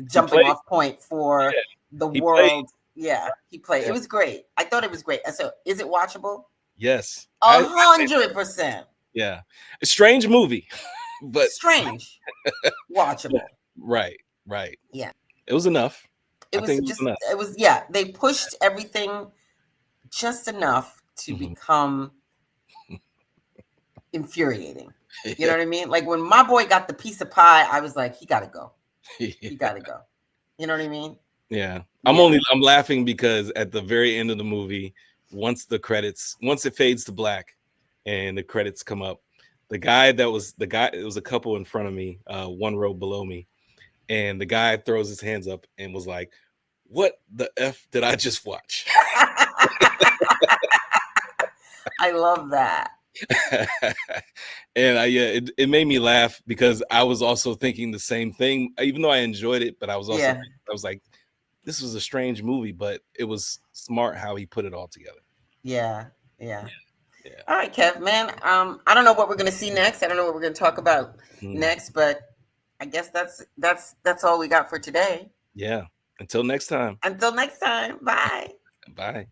Speaker 1: jumping off point for the world. He played. It was great. I thought it was great. So, is it watchable?
Speaker 2: Yes,
Speaker 1: 100%.
Speaker 2: Yeah, a strange movie, but
Speaker 1: strange, watchable.
Speaker 2: Right.
Speaker 1: Yeah,
Speaker 2: it was enough.
Speaker 1: It was. They pushed everything just enough to become infuriating. You know what I mean? Like when my boy got the piece of pie, I was like, he got to go. He got to go. You know what I mean?
Speaker 2: Yeah. I'm laughing because at the very end of the movie, once it fades to black and the credits come up, it was a couple in front of me, 1 row below me. And the guy throws his hands up and was like, "What the F did I just watch?"
Speaker 1: I love that.
Speaker 2: And it made me laugh because I was also thinking the same thing, even though I enjoyed it, but I was also I was like, this was a strange movie, but it was smart how he put it all together.
Speaker 1: Yeah. All right, Kev, man. I don't know what we're gonna see next. I don't know what we're gonna talk about next, but I guess that's all we got for today.
Speaker 2: Yeah. Until next time.
Speaker 1: Bye.
Speaker 2: Bye.